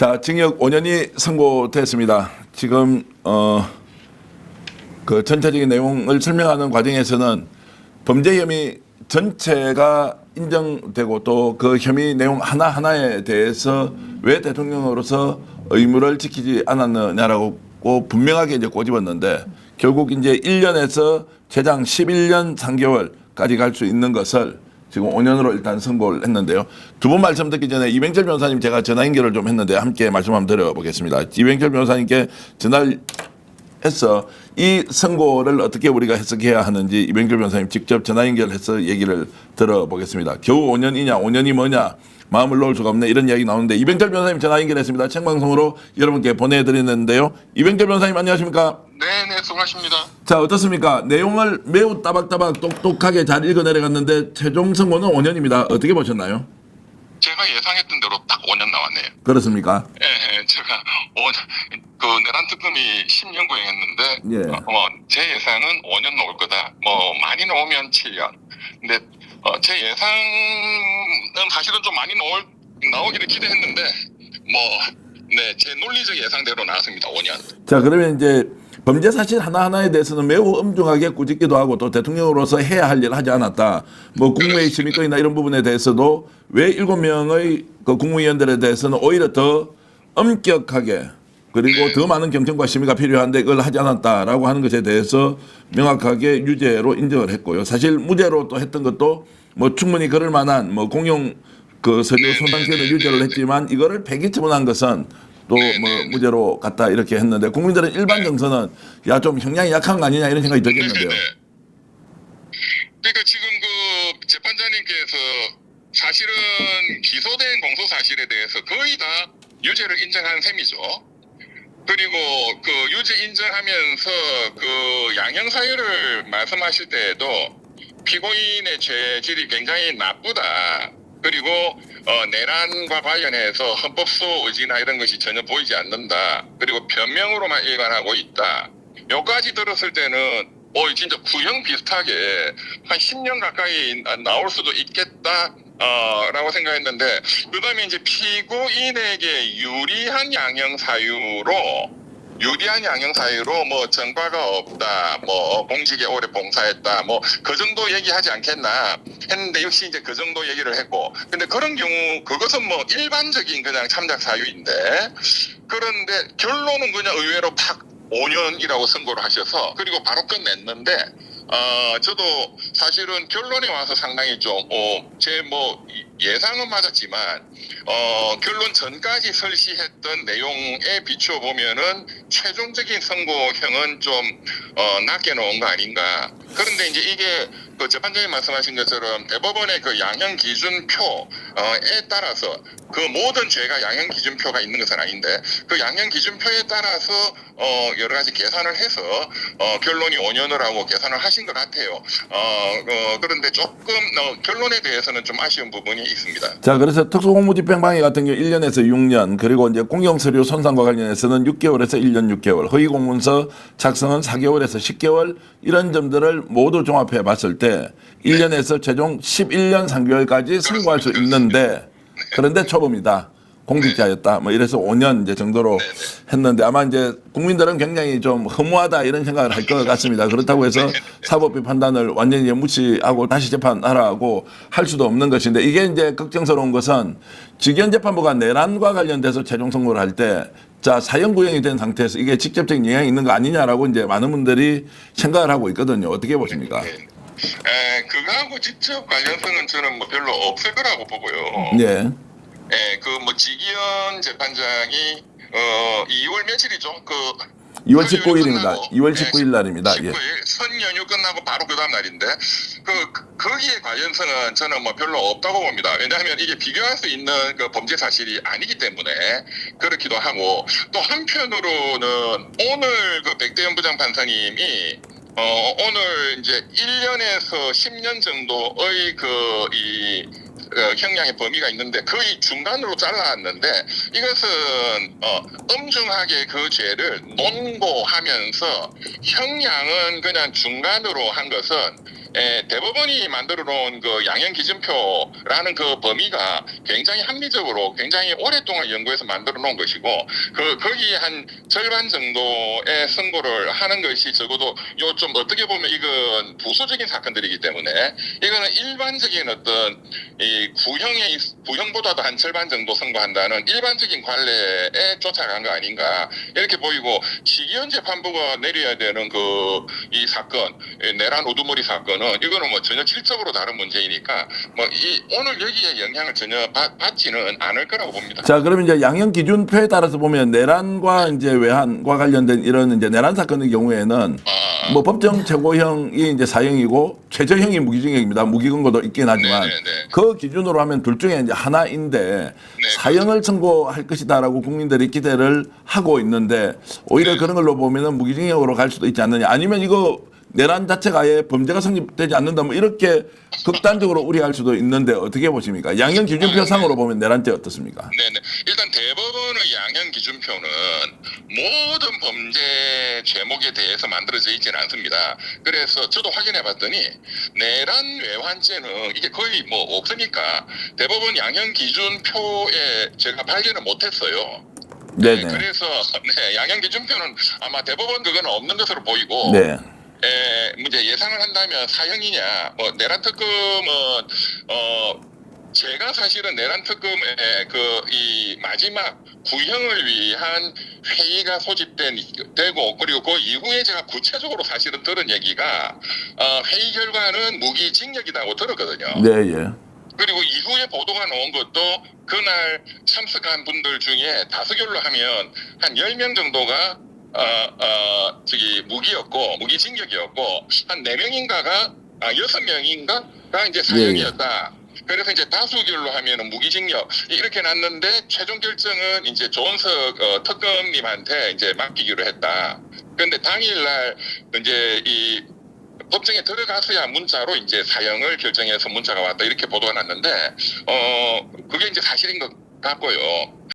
자, 징역 5년이 선고됐습니다. 지금 그 전체적인 내용을 설명하는 과정에서는 범죄 혐의 전체가 인정되고 또 그 혐의 내용 하나하나에 대해서 왜 대통령으로서 의무를 지키지 않았느냐라고 분명하게 이제 꼬집었는데 결국 이제 1년에서 최장 11년 3개월까지 갈 수 있는 것을 지금 5년으로 일단 선고를 했는데요. 두 분 말씀 듣기 전에 이병철 변호사님 제가 전화 연결을 좀 했는데 함께 말씀 한번 드려보겠습니다. 이병철 변호사님께 전화를 해서 이 선고를 어떻게 우리가 해석해야 하는지 이병철 변호사님 직접 전화 연결해서 얘기를 들어보겠습니다. 겨우 5년이냐 5년이 뭐냐 마음을 놓을 수가 없네 이런 이야기 나오는데 이병철 변호사님 전화 연결했습니다. 생방송으로 여러분께 보내드리는데요. 이병철 변호사님 안녕하십니까? 네, 수고하십니다. 자, 어떻습니까? 내용을 매우 따박따박 똑똑하게 잘 읽어 내려갔는데 최종 선고는 5년입니다. 어떻게 보셨나요? 제가 예상했던 대로 딱 5년 나왔네요. 그렇습니까? 예, 제가 그 내란 특검이 10년 구형했는데 예. 제 예상은 5년 나올 거다. 많이 나오면 7년. 근데 제 예상은 사실은 좀 많이 나오기를 기대했는데 제 논리적 예상대로 나왔습니다. 5년. 자, 그러면 이제 범죄 사실 하나하나에 대해서는 매우 엄중하게 꾸짖기도 하고 또 대통령으로서 해야 할 일을 하지 않았다. 국무회의 심의권이나 이런 부분에 대해서도 왜 7명의 그 국무위원들에 대해서는 오히려 더 엄격하게 그리고 더 많은 경청과 심의가 필요한데 그걸 하지 않았다라고 하는 것에 대해서 명확하게 유죄로 인정을 했고요. 사실 무죄로 또 했던 것도 충분히 그럴 만한 공용 그 서류 손상죄는 유죄를 했지만 이거를 폐기 처분한 것은 또 무죄로 갔다 이렇게 했는데 국민들은 일반 정서는 야 좀 형량이 약한 거 아니냐 이런 생각이 들겠는데요. 그러니까 지금 그 재판장님께서 사실은 기소된 공소 사실에 대해서 거의 다 유죄를 인정한 셈이죠. 그리고 그 유죄 인정하면서 그 양형 사유를 말씀하실 때에도 피고인의 죄질이 굉장히 나쁘다. 그리고 내란과 관련해서 헌법소 의지나 이런 것이 전혀 보이지 않는다. 그리고 변명으로만 일관하고 있다. 여기까지 들었을 때는 진짜 구형 비슷하게 한 10년 가까이 나올 수도 있겠다. 라고 생각했는데 그다음에 이제 피고인에게 유리한 양형 사유로 전과가 없다, 공직에 오래 봉사했다, 그 정도 얘기하지 않겠나 했는데 역시 이제 그 정도 얘기를 했고, 근데 그런 경우 그것은 일반적인 그냥 참작 사유인데 그런데 결론은 그냥 의외로 팍 5년이라고 선고를 하셔서 그리고 바로 끝냈는데 저도 사실은 결론에 와서 상당히 좀 제 예상은 맞았지만 결론 전까지 설시했던 내용에 비추어 보면은 최종적인 선고형은 좀 낮게 놓은 거 아닌가. 그런데 이제 이게 그 재판장님 말씀하신 것처럼 대법원의 그 양형 기준표에 따라서 그 모든 죄가 양형 기준표가 있는 것은 아닌데 그 양형 기준표에 따라서 여러 가지 계산을 해서 결론이 5년을 하고 계산을 하신 것 같아요. 그런데 조금 결론에 대해서는 좀 아쉬운 부분이 있습니다. 자, 그래서 특수공무집행방해 같은 경우 1년에서 6년, 그리고 이제 공용서류 손상과 관련해서는 6개월에서 1년 6개월, 허위공문서 작성은 4개월에서 10개월 이런 점들을 모두 종합해 봤을 때 1년에서 최종 11년 3개월까지 선고할 수 있는데 그런데 초범이다. 공직자였다. 이래서 5년 이제 정도로 했는데 아마 이제 국민들은 굉장히 좀 허무하다 이런 생각을 할 것 같습니다. 그렇다고 해서 사법비 판단을 완전히 무시하고 다시 재판하라고 할 수도 없는 것인데 이게 이제 걱정스러운 것은 직연재판부가 내란과 관련돼서 최종 선고를 할 때 사형 구형이 된 상태에서 이게 직접적인 영향이 있는 거 아니냐라고 이제 많은 분들이 생각을 하고 있거든요. 어떻게 보십니까? 그거하고 직접 관련성은 저는 별로 없을 거라고 보고요. 네. 지기현 재판장이 2월 며칠이죠? 2월 19일입니다. 2월 19일 날입니다. 19일 선 연휴 끝나고 바로 그 다음 날인데 거기에 관련성은 저는 별로 없다고 봅니다. 왜냐하면 이게 비교할 수 있는 그 범죄 사실이 아니기 때문에 그렇기도 하고 또 한편으로는 오늘 그 백대현 부장판사님이 오늘 이제 1년에서 10년 정도의 형량의 범위가 있는데 거의 중간으로 잘라놨는데 이것은 엄중하게 그 죄를 논고하면서 형량은 그냥 중간으로 한 것은 대법원이 만들어 놓은 그 양형 기준표라는 그 범위가 굉장히 합리적으로 굉장히 오랫동안 연구해서 만들어 놓은 것이고 거기에 한 절반 정도의 선고를 하는 것이 적어도 요 좀 어떻게 보면 이건 부수적인 사건들이기 때문에 이거는 일반적인 어떤 이 구형보다도 한 절반 정도 선고한다는 일반적인 관례에 쫓아간 거 아닌가 이렇게 보이고 시기현 재판부가 내려야 되는 그 이 사건 내란 우두머리 사건은 이거는 뭐 전혀 질적으로 다른 문제이니까 뭐 이 오늘 여기에 영향을 전혀 받지는 않을 거라고 봅니다. 자, 그러면 이제 양형 기준표에 따라서 보면 내란과 이제 외환과 관련된 이런 이제 내란 사건의 경우에는 뭐 법정 최고형이 이제 사형이고 최저형이 무기징역입니다. 무기금고도 있긴 하지만 네네네. 그 기준으로 하면 둘 중에 이제 하나인데 사형을 선고할 것이다라고 국민들이 기대를 하고 있는데 오히려 그런 걸로 보면은 무기징역으로 갈 수도 있지 않느냐. 아니면 이거 내란 자체가 아예 범죄가 성립되지 않는다 뭐 이렇게 극단적으로 우려할 수도 있는데 어떻게 보십니까? 양형 기준표상으로 보면 내란죄 어떻습니까? 네네. 일단 대법원의 양형 기준표는 모든 범죄 죄목에 대해서 만들어져 있지는 않습니다. 그래서 저도 확인해 봤더니 내란 외환죄는 이게 거의 뭐 없으니까 대법원 양형 기준표에 제가 발견을 못했어요. 네네. 그래서 양형 기준표는 아마 대법원 그건 없는 것으로 보이고 네. 이제 예상을 한다면 사형이냐, 뭐 내란 특검은 제가 사실은 내란 특검의 그 이 마지막 구형을 위한 회의가 되고 그리고 그 이후에 제가 구체적으로 사실은 들은 얘기가 회의 결과는 무기징역이라고 들었거든요. 네, 예. 그리고 이후에 보도가 나온 것도 그날 참석한 분들 중에 다수결로 하면 한 10명 정도가 무기징역이었고 한 4명인가가 6명인가가 이제 사형이었다. 그래서 이제 다수결로 하면은 무기징역 이렇게 났는데 최종 결정은 이제 조은석 특검님한테 이제 맡기기로 했다. 그런데 당일날 이제 이 법정에 들어가서야 문자로 이제 사형을 결정해서 문자가 왔다 이렇게 보도가 났는데 그게 이제 사실인 것 같고요.